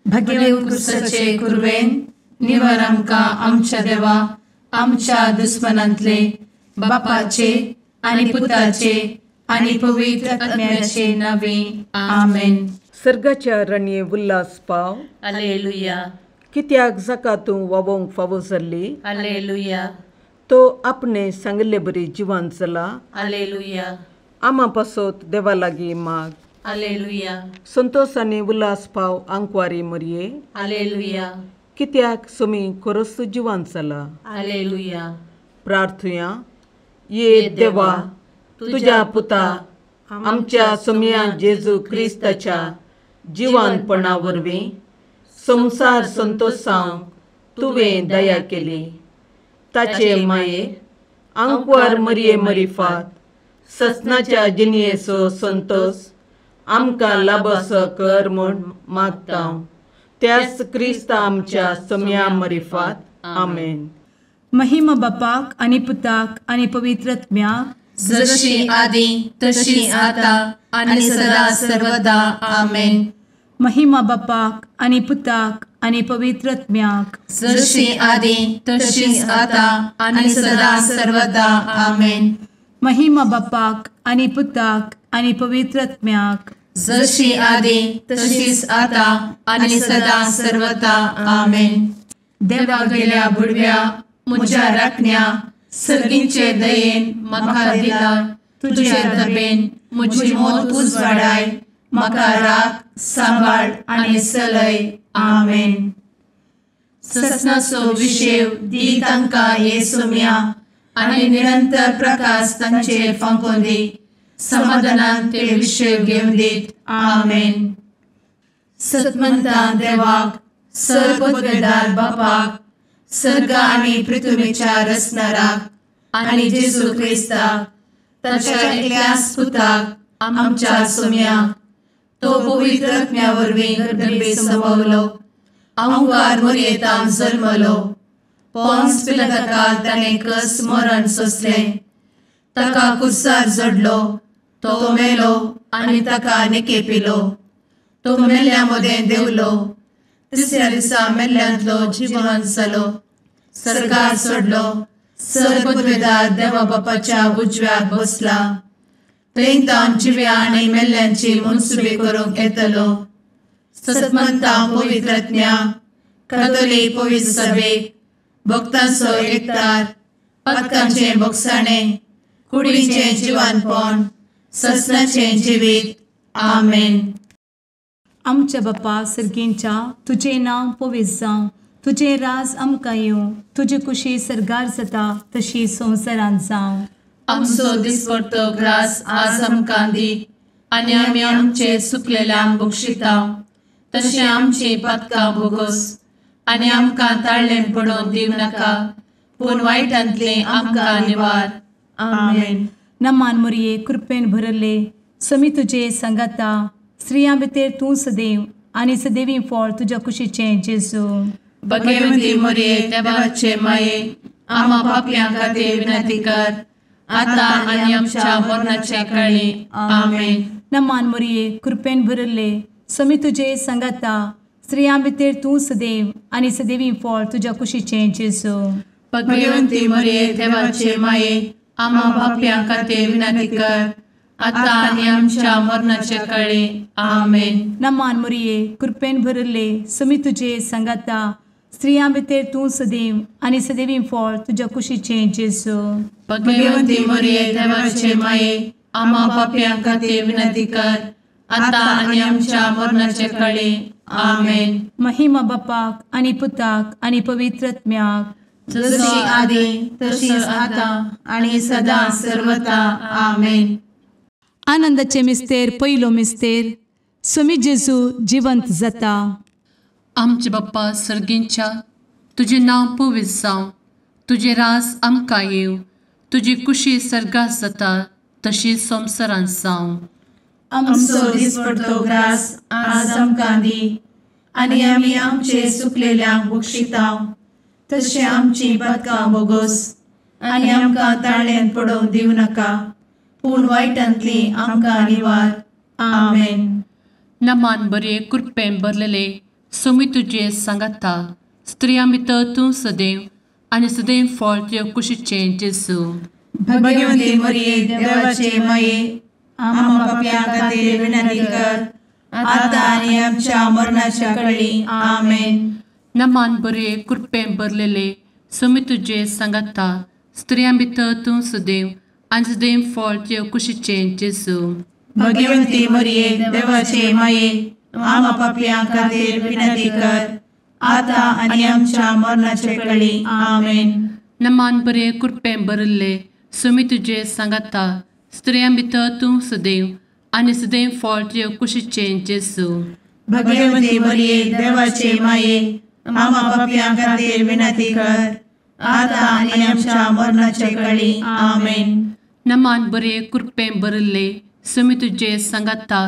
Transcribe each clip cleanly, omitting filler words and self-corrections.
भगे उत्कृष्टाचे कुर्वेन निवार आमकां आमच्या देवा आमच्या दुस्मनांतले बापाचे आनी पुताचे आनी पवित्र आत्म्याचे नावे आमेन. सर्गाच्या राणये उल्हास पाव. हालेलुया. कित्याक जाका तूं वोवंक फावो जाल्ली. हालेलुया. तो आपणे सांगले बरी जिवान चला. हालेलुया. आमा पासोत देवा लागीं माग. हालेलुया. संतोष आनी उल्हास पाव आंकवारी मरये. हालेलुया. कित्याक सोमी खरोच जिवान चला. हालेलुया. प्रार्थुया. ये देवा तुझ्या पुता आमच्या सोम्या जेजू क्रिस्ताच्या जिवानपणा वरवीं संसार संतोषांक तुवें दया केली. ताचे माये आंकवार मरये मरिफात ससनाच्या जिनयेचो संतोष आमकां लाबसो कर म्हूण मागता. त्याच क्रिस्त आमच्या सोम्या मरिफात. आमेन. महिमा बापाक आनी पुताक आनी पवित्र आत्म्याक जशी आदी तशी आता आनी सदा सर्वदा आमेन. महिमा बापाक आनी पुताक आनी पवित्र आत्म्याक जशी आदी तशी आता आनी सदा सर्वदा आमेन. महिमा बापाक आनी पुताक आनी पवित्र आत्म्याक जशी आदी तशीच आता आनी सदा सर्वदा आमेन. देवा गेल्या बुडव्या म्हज्या राखण्या सर्गींचे दयेन म्हाका दिला. तुजे दबेन म्हजी मोत उजवाडाय. म्हाका राख सांबाळ आनी चलय. आमेन. ससनाचो विशेव दी तांकां ये सोम्या आनी निरंतर प्रकाश तांचेर फांकून दी. समाधानान ते विशेव घेवन दीत. आमेन. सतमंता देवाक सर्वपदवेदार बापाक सर्ग आनी पृथ्वीच्या रचणाराक आनी जेजू क्रिस्ताक ताच्या एकल्याच पुताक आमच्या सोम्याक तो पवित्र आत्म्या वरवीं गर्भे संभवलो. आंकवार मरयेंत जल्मलो. पोंस पिलाताकाल ताणें कस मरण सोंसलें. ताका कुर्सार जडलो. तो मेलो आनी ताका निकेपिलो. तो मेल्ल्या मदें देंवलो. तिसऱ्या दिसा मेल्ल्यांतलो जिवंत जालो. सर्गार चडलो. सर्वपदवेदार देवा बापाच्या उजव्याक बसला. थंय जिव्या आनी मेल्ल्यांची मनसुबी करूंक येतलो. सतमंता पवित्र आत्म्या कातोलीक पवित्र सभेक भक्तांचो एकठार पातकांचे भोगसाणें कुडीचें जिवानपण ससनाचें जिवीत. आमेन. आमच्या बापा सर्गींच्या तुजें नांव पवित्र जावं. तुजें राज आमकां येवं. तुजी कुशी सर्गार जाता तशी संवसारांत जावं. आमचो दिसपडटो ग्रास आज आमकां दी आनी आमी आमचे चुकलेल्यांक बक्षिता. तशें आमची पातकां भोगोस आनी आमकां ताळ्ळें पडोवन दिवं नाका पूण वायटांतले आमकां निवार. आमेन. नमान मरये कृपेन भरले समी तुजे संगाता. स्त्रियां भितर तूं सदैव आनी सदैवी फळ तुज्या कुशीचें जेजू. भगवंती मरये देवाचे माये आमा पापयां खातीर विनंती कर आतां आनी आमच्या मरणाच्या काळी. आमेन. नमान मरये कृपेन भरले समी तुजे संगाता. स्त्रियां भितर तूं सदैव आनी सदैवी फळ तुज्या कुशीचें जेजू. भगवंती मरये देवाचे माये आमा पापयां खातीर विनंती कर आतां आनी आमच्या मरणाच्या काळी. आमेन. नमान मरये कृपेन भरले समी तुजे संगाता. स्त्रियां भितर तूं सदैव आनी सदैवी फळ तुज्या कुशीचें जेजू. भगवंती मरये देवाचे माये आमा पापयां खातीर विनंती कर आतां आनी आमच्या मरणाच्या काळी. आमेन. महिमा बापाक आनी पुताक आनी पवित्र आत्म्याक जशी आदी तशीच आता आनी सदा सर्वदा. आमेन. आनंदाचे मिस्तेर पयलो मिस्तेर सोमी जेजू जिवंत जाता. आमचे बाप्पा सर्गींच्या तुझे नांव पवित्र जावं, तुझे राज आमकां येवं, तुजी कुशी सर्गार जाता तशी संवसारांत जावं. आमचो दिसपडटो ग्रास आज आमकां दी, आनी आमी आमचे सुकलेल्यांक बक्षितांव. तशें आमची पदकां बोगोस आनी आमकां ताळ्यान पडोवंक दिवं नाका, पूण वायटांतली आमकां निवार. आमेन. नमान बरे कृपेन भरलेले सोमी तुजे सांगाता, स्त्रियां भितर तूं सदैव आनी सदैव फळ तुजे कुशीचें जेजू. भगवंती मरिये देवाचे माये, आमकां पाप्यां खातीर विनंती कर, आतां आनी आमच्या मरणाच्या काळी. आमेन. नमान बरे कृपेन भरलेले सोमी तुजे सांगाता, स्त्रियां भितर तूं सदैव आनी सदैव फळ तुजे कुशीचें जेजू. भगवंती मरिये देवाचे माये, आमकां पाप्यां खातीर विनंती कर, आतां आनी आमच्या मरणाचे काळी. आमेन. नमान बरे कृपेन भरले सोमी तुजे सांगाता, स्त्रियां भितर तूं सदैव आनी सदैव फळ तुजे कुशीचें जेजू. भगवंती मरिये देवाचे माये, आमकां पाप्यां खातीर विनंती कर, आतां आनी आमच्या मरणाचे काळी. आमेन. नमान बरे कृपेन भरले सोमी तुजे सांगाता,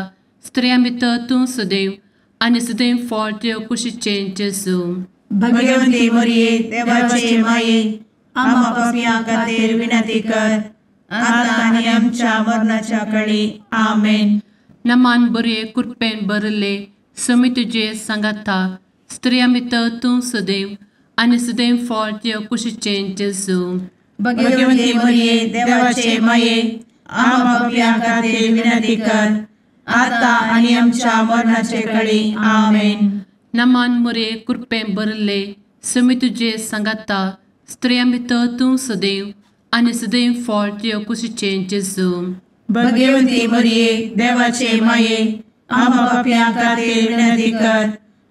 स्त्रियां भितर तूं सदैव आनी सदैव फळ तुजे कुशीचें जेजू. भगवंती मरिये देवाचे माये, आमकां पाप्यां खातीर विनंती कर, आतां आनी आमच्या मरणाच्या काळी. आमेन. नमान बरे कृपेन भरले सोमी तुजे सांगाता, स्त्रियां भितर तूं सदैव आनी सदैव फळ तुजे कुशीचें जेजू. भगवंती मरिये देवाचे माये, आमकां पाप्यां खातीर विनंती कर, आतां आनी आमच्या मरणाचे काळी. आमेन. नमान बरे कृपेन भरले सोमी तुजे सांगाता, स्त्रियां भितर तूं सदैव आनी सदैव फळ तुजे कुशीचें जेजू. भगवंती मरिये देवाचे माये, आमकां पाप्यां खातीर विनंती कर,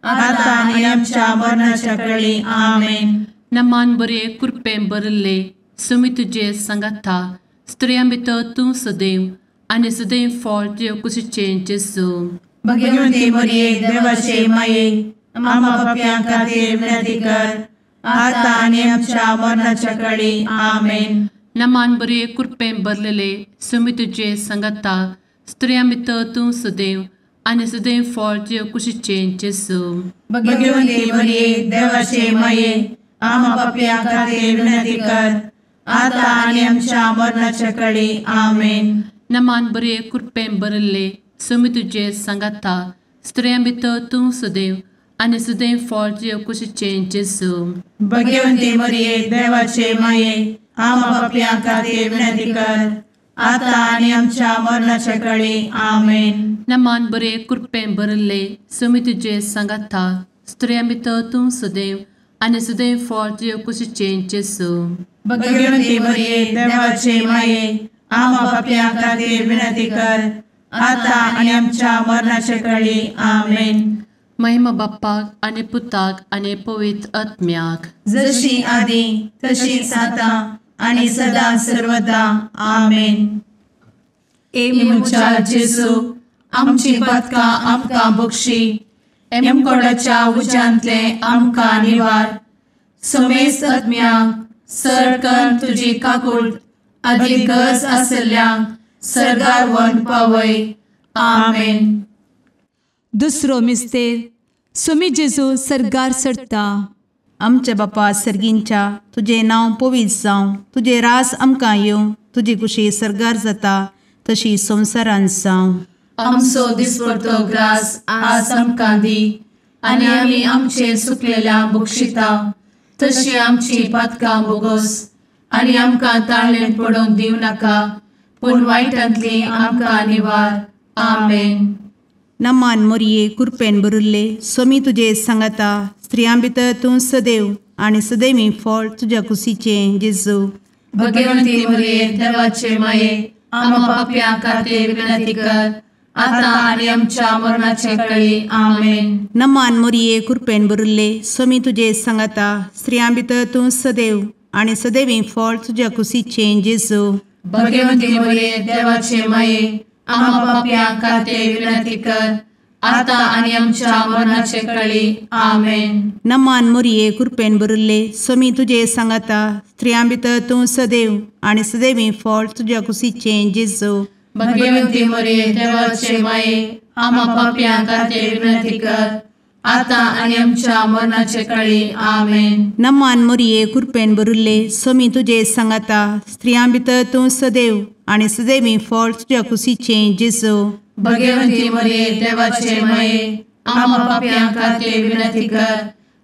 आतां आनी आमच्या मरणाच्या काळी. आमेन. नमान बरे कृपेन भरले सोमी तुजे सांगाता, स्त्रियां भितर तूं सदैव आनी सदैव फळ तुजे कुशीचें जेजू. भगवंती मरिये देवाचे माये, आमकां पाप्यां खातीर विनंती कर, आतां आनी आमच्या मरणाच्या काळी. आमेन. नमान बरे कृपेन भरलेले सोमी तुजे सांगाता, स्त्रियां भितर तूं सदैव आनी सदैव फळ तुजे कुशीचें जेजू. भगवंती मरिये देवाचे माये, आमकां पाप्यां खातीर विनंती कर, आतां आनी आमच्या मरणाच्या काळी. आमेन. नमान बरे कृपेन भरले सोमी तुजे सांगाता, स्त्रियां भितर तूं सदैव आनी सदैव फळ तुजे कुशीचें जेजू. भगवंती मरिये देवाचे माये, आमकां पाप्यां खातीर विनंती कर, आतां आनी आमच्या मरणाच्या काळी. आमेन. नमान बरे कृपेन भरले सोमी तुजे सांगाता, स्त्रियां भितर तूं सदैव आनी सदैव फळ तुजे कुशीचें जेजू. भगवंती मरिये देवाचे माये, आमकां पाप्यां खातीर विनंती कर, आतां आनी आमच्या मरणाच्या काळी. आमेन. महिमा बाप्पाक आनी पुताक आनी पवित्र आत्म्याक, जशी आदी तशीच आतां आनी सदां सर्वदा. आमेन. ए मुचा जेजू, आमची पदकां आमकां बक्षी, एमकोडाच्या उज्यांतले आमकां निवार. सोमेस आत्म्याक सरकन तुजी काकूट, आदी गरज आसल्यांक सर्गार व्हरून पावय. आमेन. दुसरो मिस्तेर सोमी जेजू सर्गार सरता. आमचे बापा सर्गींच्या, तुझे नांव पवित्र जावं, तुझे राज आमकां येवं, तुजी कुशी सर्गार जाता तशी संवसारांत जावं. आमचो दिसपडटो ग्रास आज आमकां दी, आनी आमी आमचे सुकलेल्यांक बक्षितांव. तशी आमची पदकां बोगोस आनी आमकां ताळ्यान पडोवंक दिवं नाका, पूण वायटांतली आमकां निवार. आमेन. नमान मरिये कृपेन भरिल्ले सोमी तुजे सांगाता, स्त्रियां भितर तूं सदैव आनी सदैवी फळ तुज्या कुशीचें जेजू. भगवंती मरिये देवाचे माये, आमकां पाप्यां खातीर विनंती कर, आतां आनी आमच्या मरणाचे काळी. आमेन. नमान मरिये कृपेन भरिल्ले सोमी तुजे सांगाता, स्त्रियां भितर तूं सदैव आनी सदैवी फळ तुज्या कुशीचें जेजू. भगवंती मरिये देवाचे माये, आमकां पाप्यां खातीर विनंती कर, आता आणि आमच्या मरणाचे काळी आमेन. नमान मोरये कृपेन बरुल्ले स्वामी तुझे सांगाता स्त्रियां भितर तूं सदैव आणि सदैवी फळ तुझ्या कुशीचे जेजू. भाग्यवंती मरिये देवाचे माये आम्हा पाप्यांक खातीर विनंती कर, आता आणि आमच्या मरणाचे काळी आमेन. नमान मोरये कृपेन बरुल्ले स्वामी तुझे सांगाता स्त्रियां भितर तूं सदैव आणि सदैवी फळ तुझ्या कुशीचे जेजू. भाग्यवंती मरिये देवाचे माये आम्हा पाप्यांक खातीर विनंती कर,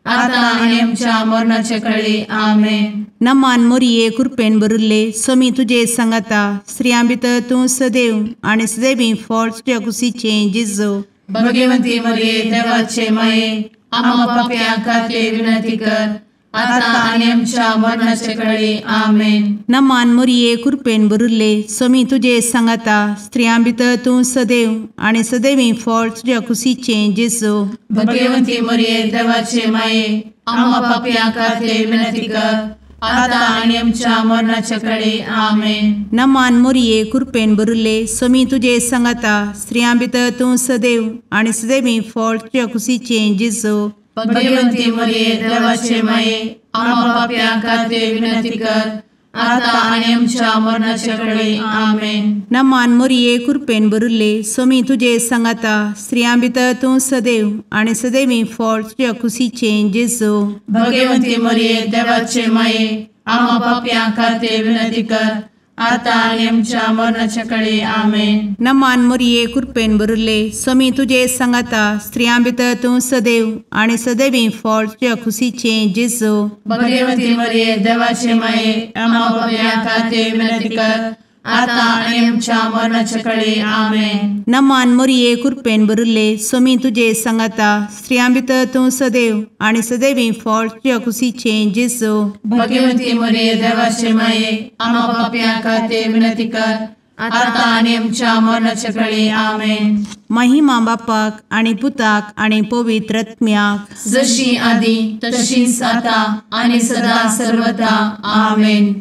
आता आणि आमच्या मरणाचे काळी आमेन. नमान मोरये कृपेन बरुल्ले स्वामी तुझे सांगाता स्त्रियां भितर तूं सदैव आणि सदैवी फळ तुझ्या कुशीचे जेजू. भाग्यवंती मरिये देवाचे माये आम्हा पाप्यांक खातीर विनंती कर, आता आणि आमच्या मरणाचे काळी आमेन. नमान मोरये कृपेन बरुल्ले स्वामी तुझे सांगाता स्त्रियां भितर तूं सदैव आणि सदैवी फळ तुझ्या कुशीचे जेजू. भाग्यवंती मरिये देवाचे माये आम्हा पाप्यांक खातीर विनंती कर, आता आणि आमच्या मरणाचे काळी आमेन. नमान मोरये कृपेन बरुल्ले स्वामी तुझे सांगाता स्त्रियां भितर तूं सदैव आणि सदैवी फळ तुझ्या कुशीचे जेजू. भाग्यवंती मरिये देवाचे माये आम्हा पाप्यांक खातीर विनंती कर, आता आणि आमच्या मरणाचे काळी आमेन. नमान मोरये कृपेन बरुल्ले स्वामी तुझे सांगाता स्त्रियां भितर तूं सदैव आणि सदैवी फळ तुझ्या कुशीचे जेजू. भाग्यवंती मरिये देवाचे माये आम्हा पाप्यांक खातीर विनंती कर, आता आणि आमच्या मरणाचे काळी आमेन. नमान मोरये कृपेन बरुल्ले स्वामी तुझे सांगाता स्त्रियां भितर तूं सदैव आणि सदैवी फळ तुझ्या कुशीचे जेजू. भाग्यवंती मरिये देवाचे माये आम्हा पाप्यांक खातीर विनंती कर, आता आणि आमच्या मरणाचे काळी आमेन. नमान मोरये कृपेन बरुल्ले स्वामी तुझे सांगाता स्त्रियां भितर तूं सदैव आणि सदैवी फळ तुझ्या कुशीचे जेजू. भाग्यवंती मरिये देवाचे माये आम्हा पाप्यांक खातीर विनंती कर, आता आणि आमच्या मरणाचे काळी आमेन. महिमा बापाक आणि पुताक आणि पवित्र आत्म्याक जशी आधी तशीच आता आणि सदा सर्वदा आमेन.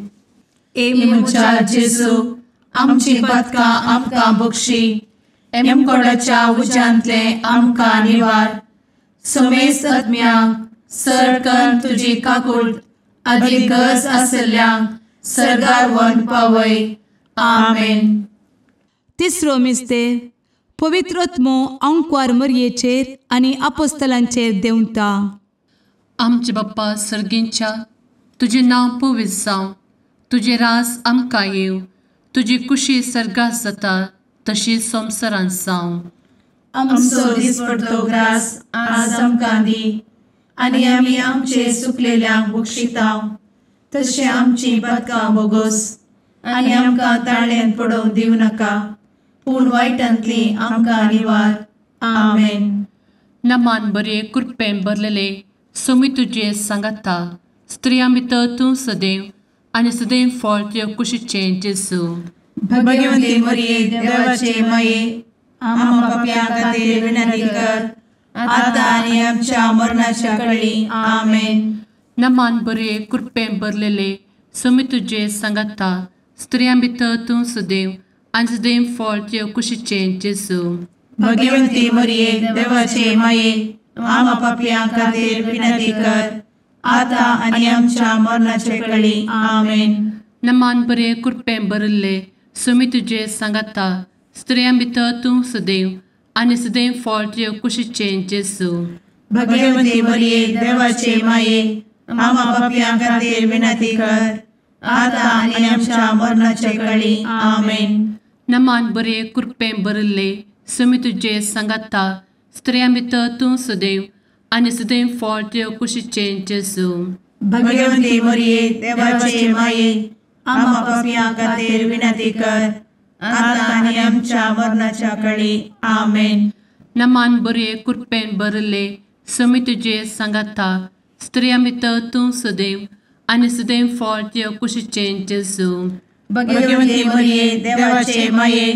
एमच्या जेजू आमची पदकां आमकां बक्षी, एमकोडाच्या उज्यांतले आमकां निवार. समेस्त आत्म्यांक सरकन तुजी काकूट अधिक गरज आसल्यांक सरगार व्हरून पावय. आमेन. तिसरो मिस्तेर पवित्र आत्मो अंकवार मरयेचेर आनी आपोस्तलांचेर देंवता. आमचे बाप्पा सर्गींच्या तुजें नांव पवित्र जावं, तुजे रास आमकां येव, तुजी कुशी सर्गास जाता तशीच संवसारांत जावं. आमचो दिसपडटो ग्रास आज आमकां दी, आनी आमी आमचे चुकलेल्यांक बक्षितांव, तशें आमची पदकां बोगोस आनी आमकां ताळ्यान पडोवंक दिवं नाका, पूण वायटांतली आमकां निवार. आमेन. नमान बरे कृपेन भरलेले सोमी तुजे सांगाता स्त्रियां भितर तूं सदैव आनी सदैव फळ तुज्या कुशीचे जेजू. भाग्यवंती मरिये देवाचे माये आम्हा पाप्यां खातीर विनंती कर, आता आनी आमच्या मरणाच्या काळी. आमेन. नमान बरे कृपेन भरलेले सोमी तुजे सांगाता स्त्रियां भितर तूं सदैव आनी सदैव फळ तुज्या कुशीचे जेजू. भाग्यवंती मरिये देवाचे माये आम्हा पाप्यां खातीर विनंती कर, आता आनी आमच्या मरणाचे काळी. आमेन. नमान बरे कृपेन भरले सोमी तुजे सांगाता स्त्रियां भितर तूं सदैव आनी सदैव फळ तुज्या कुशीचे जेजू. भाग्यवंती मरिये देवाचे माये आम्हा पाप्यां खातीर विनंती कर, आता आनी आमच्या मरणाचे काळी. आमेन. नमान बरे कृपेन भरले सोमी तुजे सांगाता स्त्रियां भितर तूं सदैव आनी सदैव फळ तुज्या कुशीचे जेजू. भाग्यवंती मरिये देवाचे माये आम्हा पाप्यां खातीर विनंती कर, आता आनी आमच्या मरणाच्या काळी. आमेन. नमान बरे कृपेन भरले सोमी तुजे सांगाता स्त्रियां भितर तूं सदैव आनी सदैव फळ तुज्या कुशीचे जेजू. भाग्यवंती मरिये देवाचे माये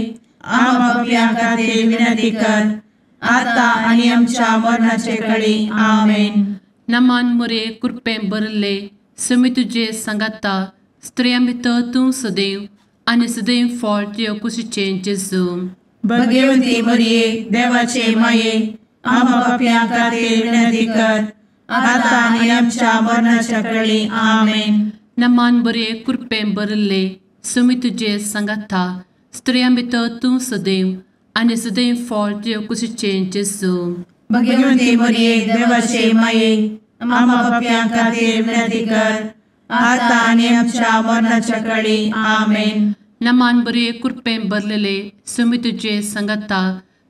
आम्हा पाप्यां खातीर विनंती कर, आता आनी आमच्या मरणाचे काळी. आमेन. नमान बरे कृपेन भरले सोमी तुजे सांगाता स्त्रियां भितर तूं सदैव आनी सदैव फळ तुज्या कुशीचे जेजू. भाग्यवंती मरिये देवाचे माये आम्हा पाप्यां खातीर विनंती कर आता आनी आमच्या मरणाच्या वेळी आमेन. नमान बरे कृपें बरले सुमी तुझे संगता स्त्रियां भितर तूं सदैव आनी सदैव फळ तुझे कुशीचें जेजू. भाग्यवंती मरिये देवाचे माये आम्हा पाप्यां खातीर विनंती कर आता आनी आमच्या मरणाच्या वेळी आमेन. नमान बरे कृपें बरलेले सुमी तुझे संगता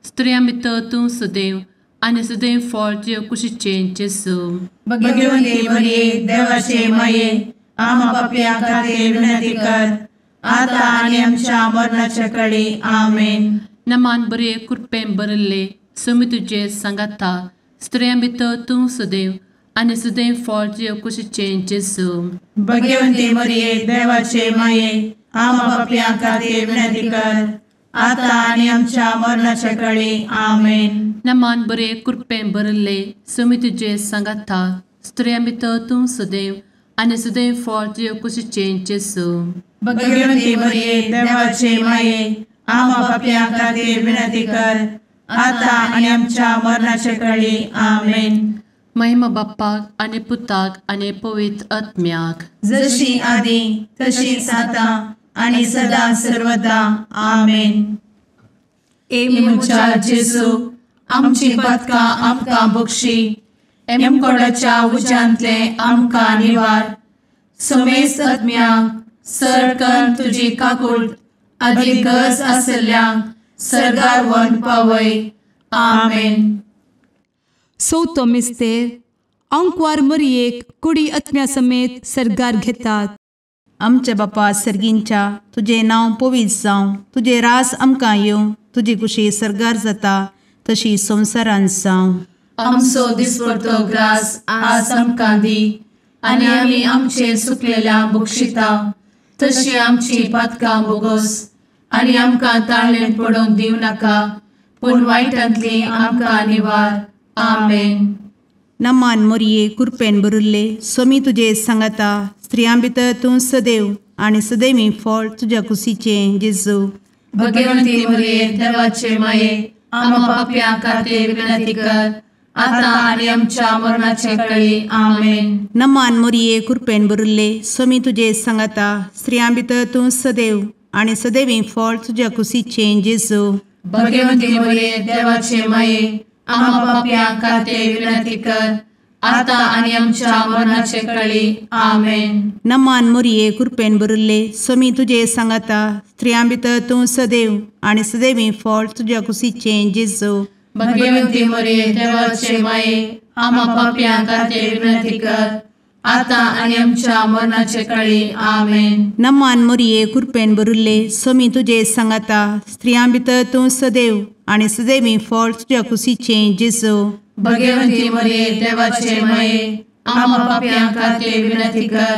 स्त्रियां भितर तूं सदैव आनी सदैव फळ तुझे कुशीचें जेजू. भाग्यवंती मरिये देवाचे माये आम्हा पाप्यां खातीर विनंती कर आता आनी आमच्या मरणाच्या वेळी आमेन. नमान बरे कृपें बरले सुमी तुझे संगता स्त्रियां भितर तूं सदैव आनी सदैव फळ तुझे कुशीचें जेजू. भाग्यवंती मरिये देवाचे माये आम्हा पाप्यां खातीर विनंती कर आता आनी आमच्या मरणाच्या वेळी आमेन. नमान बरे कृपें बरले सुमी तुझे संगता स्त्रियां भितर तूं सदैव आनी सदैव फळ तुझे कुशीचें जेजू. भाग्यवंती मरिये देवाचे माये आम्हा पाप्यां खातीर विनंती कर आता आनी आमच्या मरणाच्या वेळी आमेन. महिमा बाप्पाक आनी पुताक आनी पवित्र आत्म्याक जशी आदी तशीच आता आनी सदा सर्वदा आमेन. मुचा जेजू आमची पदकां आमकां बक्षी एमकोडाच्या उज्यांतले आमकां निवार. सुमेस्त आत्म्यांक सरकन तुजी काकूट अधिक गरज आसल्यांक सरगार व्हरून पावय. आमेन. चवथो मिस्तेर अंकवार मरियेक कुडी आत्म्या समेत सरगार घेतात. आमचे बापा सर्गींच्या तुझे नांव पवित्र जावं, तुझे रास आमकां येवं, तुजी कुशी सरगार जाता तशी संवसारांत जावं. आमचो दिसपडटो ग्रास आज आमकां दी आनी आमी आमचे सुकलेल्यांक बक्षिता तशी आमची पातकां बोगोस आनी आमकां ताळ्ळेन पडोवन दिवं नाका पूण वायटांतली आमकां निवार. आमेन. नमान मरिये कृपेन बरुल्ले सोमी तुजे सांगाता स्त्रियां भितर तूं सदैव आनी सदैवी फळ तुज्या कुशीचें जेजू. भाग्यवंती मरिये देवाचे माये आम्हा पाप्यां खातीर विनंती कर आता आनी आमच्या मरणाचे वेळी आमेन. नमान मरिये कृपेन बरुल्ले सोमी तुजे सांगाता स्त्रियां भितर तूं सदैव आनी सदैवी फळ तुज्या कुशीचें जेजू. भाग्यवंती मरिये देवाचे माये आम्हा पाप्यां खातीर विनंती कर आता आनी आमच्या मरणाचे वेळी आमेन. नमान मरिये कृपेन बरुल्ले सोमी तुजे सांगाता स्त्रियां भितर तूं सदैव आनी सदैवी फळ तुज्या कुशीचें जेजू. भाग्यवंती मरिये देवाचे माये आम्हा पाप्यां खातीर विनंती कर आता आनी आमच्या मरणाचे वेळी आमेन. नमान मरिये कृपेन बरुल्ले सोमी तुजे सांगाता स्त्रियां भितर तूं सदैव आनी सदैवी फळ तुज्या कुशीचें जेजू. भाग्यवंती मरिये देवाचे माये आम्हा पाप्यां खातीर विनंती कर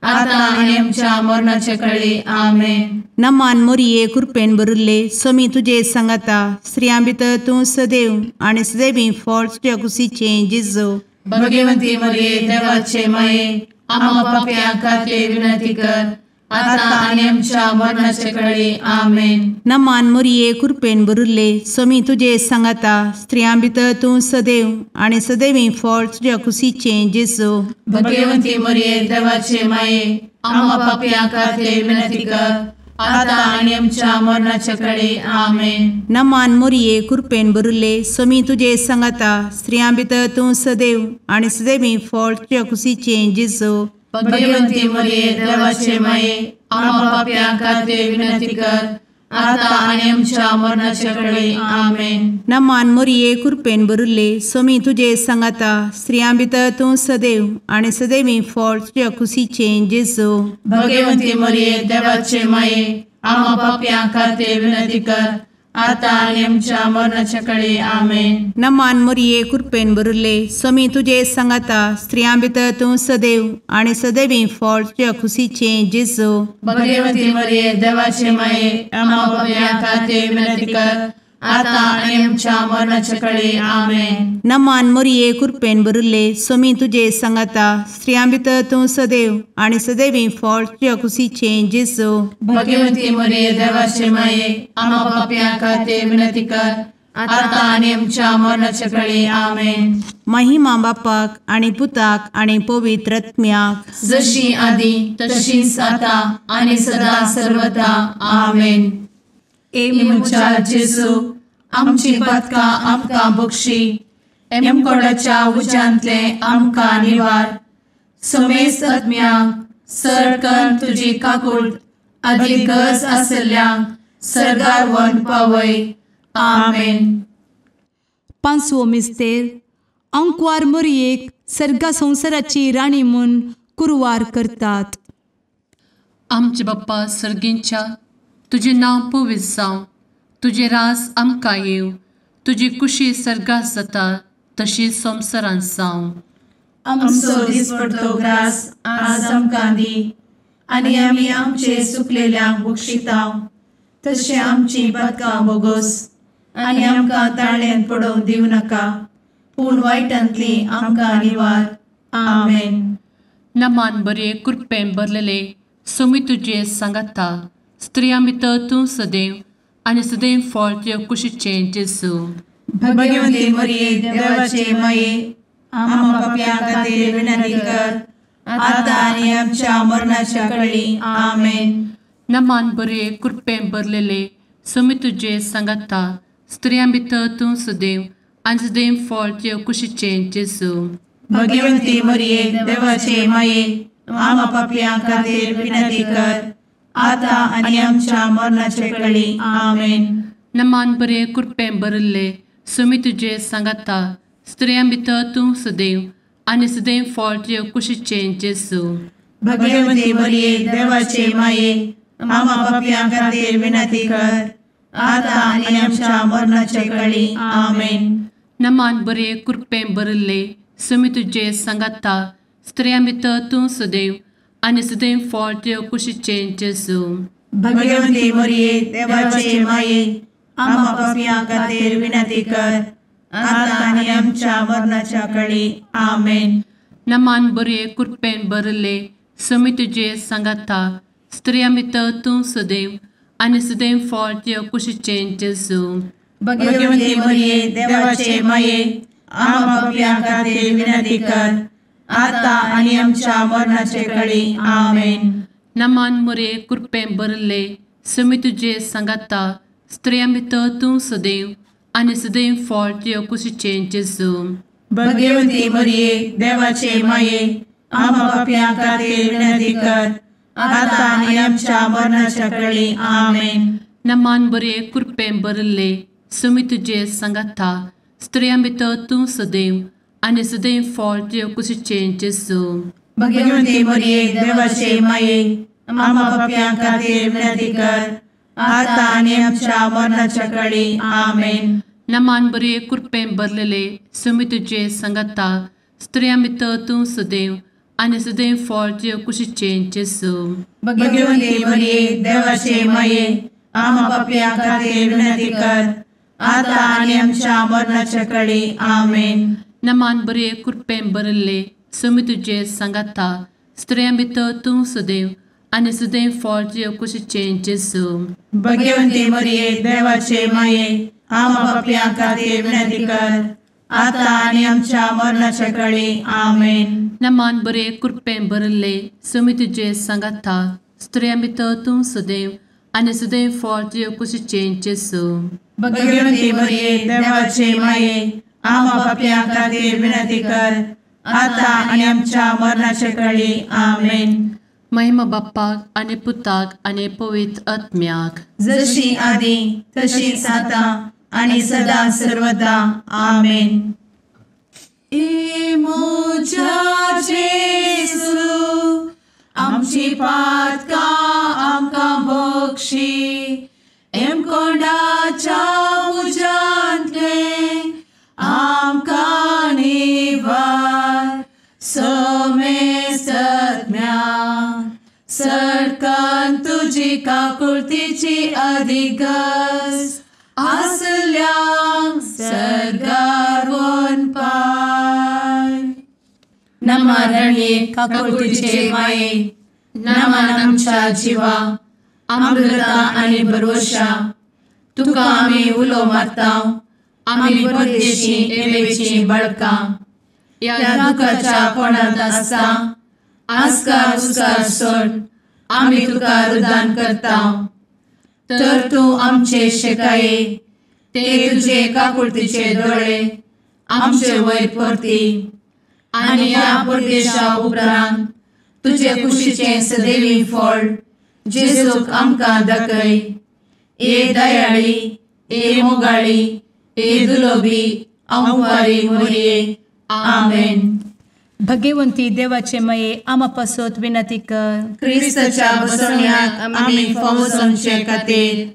आता आनी आमच्या मरणाचे वेळी आमेन. नमान मरिये कृपेन बरुल्ले सोमी तुजे सांगाता स्त्रियां भितर तूं सदैव आनी सदैवी फळ तुज्या कुशीचें जेजू. भाग्यवंती मरिये देवाचे माये आम्हा पाप्यां खातीर विनंती कर आता आनी आमच्या मरणाचे वेळी आमेन. नमान मरिये कृपेन बरुल्ले सोमी तुजे सांगाता स्त्रियां भितर तूं सदैव आनी सदैवी फळ तुज्या कुशीचें जेजू. भाग्यवंती मरिये देवाचे माये आम्हा पाप्यां खातीर विनंती कर आता आनी आमच्या मरणाचे वेळी आमेन. नमान मरिये कृपेन बरुल्ले सोमी तुजे सांगाता स्त्रियां भितर तूं सदैव आनी सदैवी फळ तुज्या कुशीचें जेजू. भाग्यवंती मरिये देवाचे माये आम्हा पाप्यां खातीर विनंती कर आता आनी आमच्या मरणाचे वेळी आमेन. नमान मरिये कृपेन बरुल्ले सोमी तुजे सांगाता स्त्रियां भितर तूं सदैव आनी सदैवी फळ तुज्या कुशीचें जेजू. भाग्यवंती मरिये देवाचे माये आम्हा पाप्यां खातीर विनंती कर आता आनी आमच्या मरणाचे वेळी आमेन. नमान मरिये कृपेन बरुल्ले सोमी तुजे सांगाता स्त्रियां भितर तूं सदैव आनी सदैवी फळ तुज्या कुशीचें जेजू. भाग्यवंती मरिये देवाचे माये आम्हा पाप्यां खातीर विनंती कर आता आणि आमच्या मरणाच्या काळी आमेन. नमान मोरये कृपेन बरुल्ले सोमी तुझे सांगाता स्त्रियां भितर तूं सदैव आणि सदैवी फळ तुझ्या कुशीचे जेजू. भाग्यवंती मरिये देवाचे माये, आम्हा पाप्यां खातीर विनंती कर, आता आणि आमच्या मरणाच्या काळी आमेन. महिमा बापाक आणि पुताक आणि पवित्र आत्म्याक, जशी आधी तशीच आता आणि सदा सर्वदा आमेन. ए मुचा जेजू, आमची पदकां आमकां बक्षी, एमकोडाच्या उज्यांतले आमकां निवार. समेस्त आत्म्यांक सडकन तुजी काकूट अधिक गरज आसल्ल्यांक सर्गार व्हरून पावय. आमेन. पांचवो मिस्तेर अंकवार मोरयेक सर्गा संवसाराची राणी म्हूण कुरवार करतात. आमचे बाप्पा सर्गींच्या, तुझे नांव पवित्र जावं, तुझे रास आमकां येव, तुजी कुशी सर्गात जाता तशी संवसारांत जावं. आमचो दिसपडटो ग्रास आज आमकां दी, आनी आमी आमचे सुकलेल्यांक बक्षिताव. तशें आमची पदकां बोगोस आनी आमकां ताळ्यान पडोवंक दिवं नाका, पूण वायटांतली आमकां निवार. आमेन. नमान बरे कृपेन भरलेले सोमी तुझे सांगाता स्त्रियां भितर तूं सदैव आनी सदैव फळ तुज्या कुशीचें जेजू. भाग्यवंती मरिये देवाचे माये, आम्हा पाप्यां खातीर विनंती कर, आता आनी आमच्या मरणाच्या काळी आमेन. नमान बरे कृपेन भरलेले सोमी तुझे सांगाता स्त्रियां भितर तूं सदैव आनी सदैव फळ तुज्या कुशीचें जेजू. भाग्यवंती मरिये देवाचे माये, आम्हा पाप्यां खातीर विनंती कर, आता आनी आमच्या मरणाच्या काळी आमेन. नमान बरे कृपेन भरले सोमी तुझे सांगाता स्त्रियां भितर तूं सदैव आनी सदैव फळ तुज्या कुशीचें जेजू. भाग्यवंती मरिये देवाचे माये, आम्हा पाप्यां खातीर विनंती कर, आता आनी आमच्या मरणाच्या काळी आमेन. नमान बरे कृपेन भरले सोमी तुझे सांगाता स्त्रियां भितर तूं सदैव आनी सदैव फळ तुज्या कुशीचें जेजू. भाग्यवंती मरिये देवाचे माये, आम्हा पाप्यां खातीर विनंती कर, आता आनी आमच्या मरणाच्या काळी आमेन. नमान बरे कृपेन भरले सोमी तुझे सांगाता स्त्रियां भितर तूं सदैव आनी सदैव फळ तुज्या कुशीचें जेजू. भाग्यवंती मरिये देवाचे माये, आम्हा पाप्यां खातीर विनंती कर, आता आनी आमच्या मरणाच्या काळी आमेन. नमान बरे कृपेन भरले सोमी तुझे सांगाता स्त्रियां भितर तूं सदैव आनी सदैव फळ तुज्या कुशीचें जेजू. भाग्यवंती मरिये देवाचे माये, आम्हा पाप्यां खातीर विनंती कर, आता आनी आमच्या मरणाच्या काळी आमेन. नमान बरे कृपेन भरले सोमी तुझे सांगाता स्त्रियां भितर तूं सदैव आनी सदैव फळ तुज्या कुशीचें जेजू. भाग्यवंती मरिये देवाचे माये, आम्हा पाप्यां खातीर विनंती कर, आता आनी आमच्या मरणाच्या काळी आमेन. नमान बरे कृपेन भरलेले सोमी तुझे सांगाता स्त्रियां भितर तूं सदैव आनी सदैव फळ तुज्या कुशीचें जेजू. भाग्यवंती मरिये देवाचे माये, आम्हा पाप्यां खातीर विनंती कर, आता आनी आमच्या मरणाच्या काळी आमेन. नमान बरे कृपेन भरले सोमी तुझे सांगाता स्त्रियां भितर तूं सदैव आनी सदैव फळ तुज्या कुशीचें जेजू. भाग्यवंती मरिये देवाचे माये, आम्हा पाप्यां खातीर विनंती कर, आता आनी आमच्या मरणाच्या काळी आमेन. नमान बरे कृपेन भरले सोमी तुझे सांगाता स्त्रियां भितर तूं सदैव आनी सदैव फळ तुज्या कुशीचें जेजू. भाग्यवंती मरिये देवाचे माये, आम्हा पाप्यां खातीर विनंती कर, आता आनी आमच्या मरणाच्या काळी आमेन. महिमा बाप्पाक आनी पुताक आनी पवित्र आत्म्याक, जशी आधी तशीच आता आणि सदा सर्वदा आमेन. ए मोजा जेसू, आमची पातकां आमकां बक्षी, एमकोंडाच्या उज्यांतले आमकां निवार. समेस्त आत्म्याक सडकन तुजी काकुळतीची अधिगस वासल्यांक सरगार वन पाय. नमारणे काकुळतीचे माये नमान आमच्या जिवा अमृता आनी भरवशा तुका आमी उलो मारता. आमी परदेशी येवेची बळकां या दुखाच्या कोणात आसता. आस्कार उस्कार सोड आमी तुका रुदान करता. तर तूं आमचे शेकाये ते तुझे काकुळतीचे दोळे आमचे वयर परती. आनी या परदेशा उपरांत तुझे कुशीचे सदैवी फळ जेजूक आमकां दाखय. ए दयाळी ए मोगाळी ए दुलोबी अंकुरी मोरये. आमेन. भगवंती देवाचे मये आमा पासत विनंती कर. क्रिस्ताच्या बसवण्याक आमी फावो समचे खातीर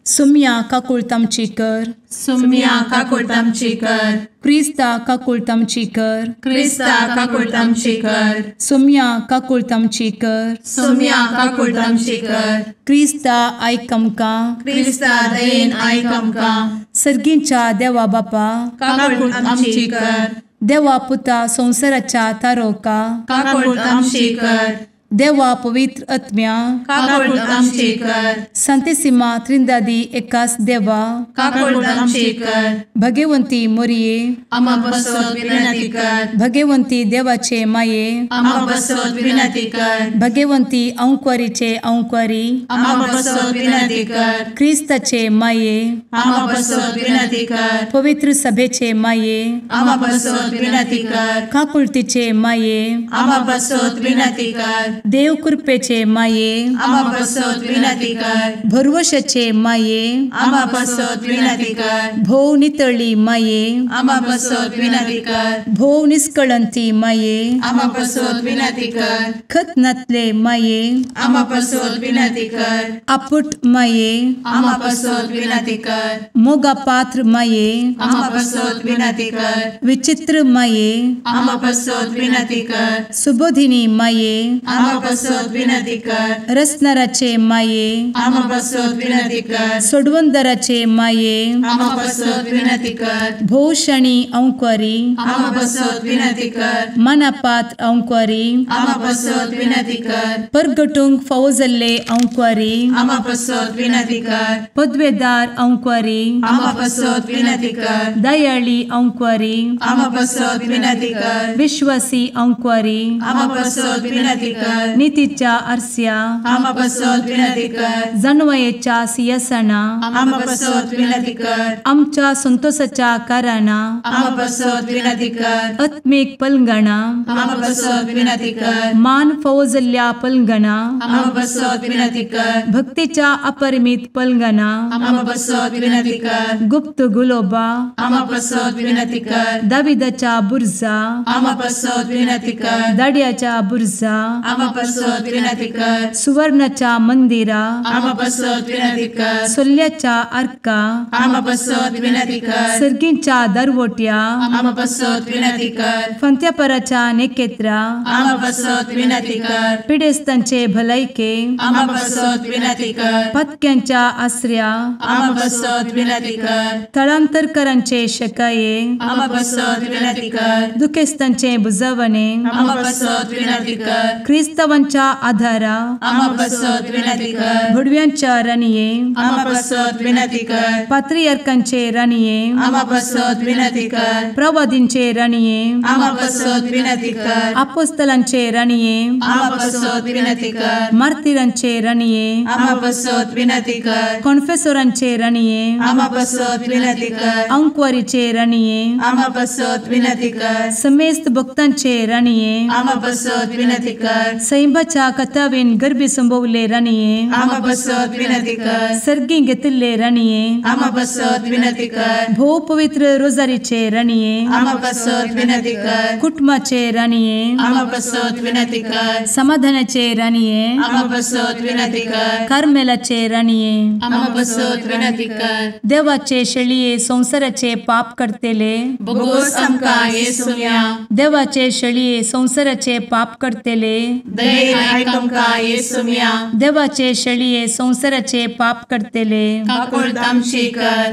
सुम्या काकुळतामची कर. सुम्या काकुळतामची कर. क्रिस्ता काकुळतामची कर. क्रिस्ता काकुळतामची कर. सुम्या काकुळतामची कर. सुम्या काकुळतामची कर. क्रिस्ता आयक आमकां. क्रिस्ता दयेन आयक आमकां. सर्गींच्या देवा बापा काकुळतामची कर. देवा पुता संसाराच्या तारोका काकुळतामची कर. देवा पवित्र आत्म्या काकुळतामची कर. सांतेसिमा त्रिंदादी एकाच देवा काकुळतामची कर. भगवंती मोरये आमा बसवत विनंती कर. भगवंती देवाचे माये आमा बसवत विनंती कर. भगवंती अंकुरीचे अंकुरी आमा बसवत विनंती कर. ख्रिस्ताचे माये आमा बसवत विनंती कर. पवित्र सभेचे माये आमा बसवत विनंती कर. काकुळतीचे माये आमा बसवत विनंती कर. देव कृपेचे माये आमा बसवत विनंती कर. भरवशाचे माये आमा बसवत विनंती कर. भोव नितळी माये आमा बसवत विनंती कर. भोव निष्कळंती माये आमा बसवत विनंती कर. खतनातले माये आमा बसवत विनंती कर. आपुट माये आमा बसवत विनंती कर. मोगा पात्र माये आमा बसवत विनंती कर. विचित्र माये आमा बसवत विनंती कर. सुबोधिनी माये आमा बसवत विनंती कर. रसनाराचे माये आमा बसवत विनंती कर. सोडवंदराचे माये आमा बसवत विनंती कर. भोवशणी अंकुरी आमा बसवत विनंती कर. मनापात्र अंकुरी आमा बसवत विनंती कर. परगटूंक फावो जाल्ले अंकुरी आमा बसवत विनंती कर. पदवेदार अंकुरी आमा बसवत विनंती कर. दयाळी अंकुरी आमा बसवत विनंती कर. विश्वासी अंकुरी आमा बसवत विनंती कर. नीतीच्या आरस्या आमा बसवत विनंती कर. जाणवायेच्या सिंहासना आमा बसवत विनंती कर. आमच्या संतोषाच्या कारणा आमा बसवत विनंती कर. आत्मिक पलंगणा आमा बसवत विनंती कर. मान फावो जाल्ल्या पलंगणा आमा बसवत विनंती कर. भक्तीच्या अपरिमित पलंगणा आमा बसवत विनंती कर. गुप्त गुलोबा आमा बसवत विनंती कर. दाविदाच्या बुर्जा आमा बसवत विनंती कर. दाड्याच्या बुर्जा आमा बसवत विनंती कर. सुवर्णाच्या मंदिरा आमा बसवत विनंती कर. सोल्ल्याच्या अर्का आमा बसवत विनंती कर. सर्गींच्या दरवोट्या आमा बसवत विनंती कर. फंत्यापराच्या नेकेत्रा आमा बसवत विनंती कर. पिडेस्तांचे भलायके आमा बसवत विनंती कर. पत्क्यांच्या आसऱ्या आमा बसवत विनंती कर. स्थळांतरकरांचे शेकाये आमा बसवत विनंती कर. दुखेस्तांचे बुजावणे आमा बसवत विनंती कर. ख्रिस्तवांच्या आधारा आमा बसवत विनंती कर. भडव्यांच्या राणये आमा बसवत विनंती कर. पात्रियार्कांचे राणये आमा बसवत विनंती कर. प्रवादींचे राणये आमा बसवत विनंती कर. आपोस्तलांचे राणये आमा बसवत विनंती कर. मार्तिरांचे राणये आमा बसवत विनंती कर. कॉन्फेसोरांचे राणये आमा बसवत विनंती कर. अंकुरीचे राणये आमा बसवत विनंती कर. समेस्त भक्तांचे राणये आमा बसवत विनंती कर. सैंबाच्या कथावेन गर्भी संभवले राणये आमा बसवत विनंती कर. सर्गी घेतले राणये आमा बसवत विनंती कर. भोव पवित्र रोजारीचे राणये आमा बसवत विनंती कर. कुटुंबाचे राणये आमा बसवत विनंती कर. समाधानाचे राणये आमा बसवत विनंती कर. कार्मेलाचे राणये आमा बसवत विनंती कर. देवाचे शेळये संसाराचे पाप करतेले बोगोस आमकां येसुया. देवाचे शेळये संसाराचे पाप करतेले दये आयक आमकां येसू मिया देवाचे शेळये संवसाराचे पाप करतेले काकूळ आमची कर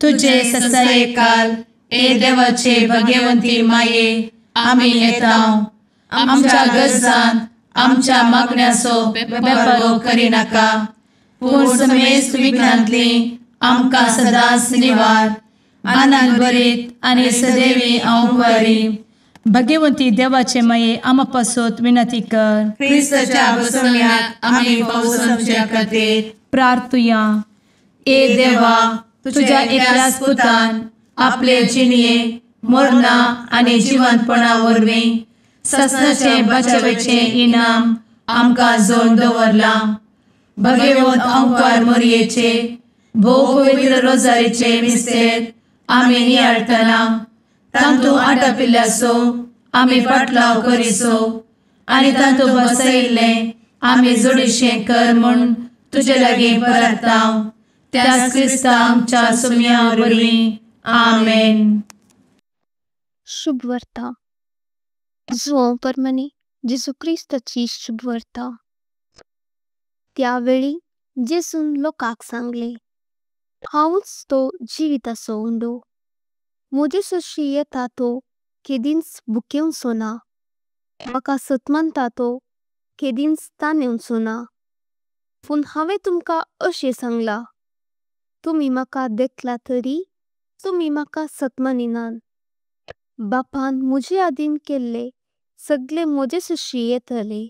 तुझे ससाये काल ए देवाचे भगवंती माये आम्ही येता आमच्या गरजांत आमच्या मागण्याचो बेपारो करी नाका पूण समेस्त विघ्नांतली आमकां सदांच निवार आनंद बरीत आनी सदैवी अंकुरी भगवंती देवाचे माये आम पासत विनंती कर क्रिस्ताच्या बसवण्यात आम्ही पावस आमच्या खातीर प्रार्थुया ए देवा तुझ्या एकल्याच पुतान आपले जिणये मरणा आनी जिवंतपणा वरवीं ससनाचे बचावेचे इनाम आमकां जोड दवरला भगवंत अंकार मोरयेचे भोव पवित्र रोजारीचे मिस्तेर आमी नियाळटना तांतू आटपिल्ल्यासो आमी पाटलाव करिसो आनी तांतू बसयिल्ले आमी जोडीशें कर म्हूण तुजे लागीं परतांव त्याच क्रिस्ता आमच्या सुम्या वरवीं आमेन. शुभवार्ता जुओ परमने जेसू क्रिस्ताची शुभवार्ता. त्यावेळी जेसून लोकांक सांगले, हांवूच तो जिविताचो उंडो. म्हजे सशी येता तो केदींच भुकेवचो ना, म्हाका सतमनता तो केदींच ताणेवचो ना. पूण हांवें तुमकां अशें सांगलां, तुमी म्हाका देखला तरी तुमी म्हाका सतमनिनात. बापान म्हजे आदीन केल्ले सगळे म्हजे सशी येतले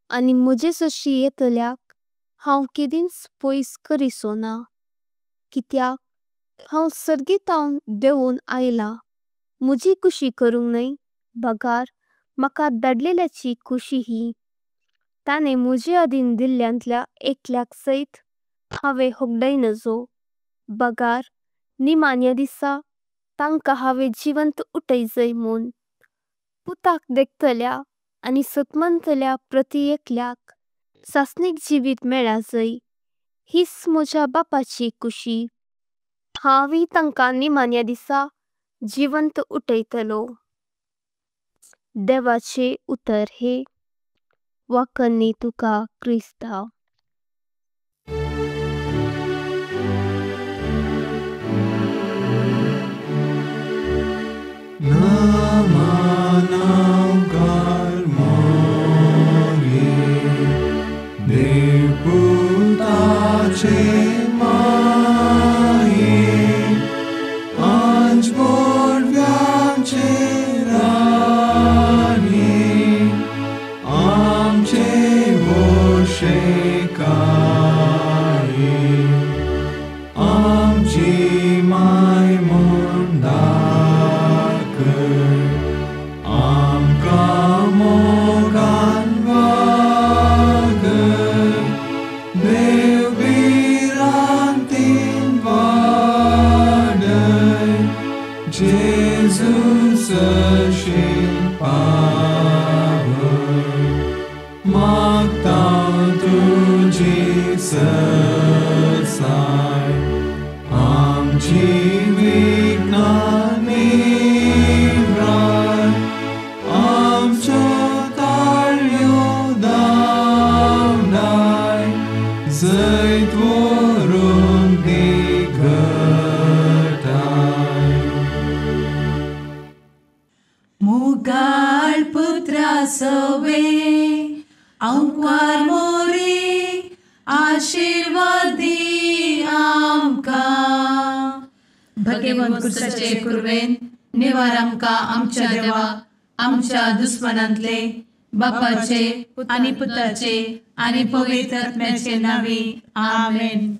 आनी म्हजे सशी येतल्याक हांव केदींच पयस करिसो ना. कित्याक हांव सर्गीतावन देवून आयला म्हजी खुशी करूंक न्हय, बगार म्हाका धाडलेल्याची खुशी ही. ताणे म्हजे आदीन दिल्ल्यांतल्या एकल्याक सयत हांवें होगडाय नजो, बगार निमान्या दिसा तांकां हांवें जिवंत उठयजय म्हूण. पुताक देखतल्या आनी सतमनतल्या प्रति एकल्याक सासणीक जिवीत मेळा जय, हीच म्हज्या बापाची खुशी. हांवय तांकां निमान्या दिसा जिवंत उठयतलो. देवाचे उतर हे. वाकन्नी तुका क्रिस्ता. मुगाळ पुत्रा सवे अंकार मोरी आशीर्वाद दी आमकां. भगवंत कुर्साचे कुरवेन निवार आमकां आमच्या देवा आमच्या दुस्मनांतले बापाचे आनी पुताचे आनी पवित्र आत्म्याचे नावी. आमेन.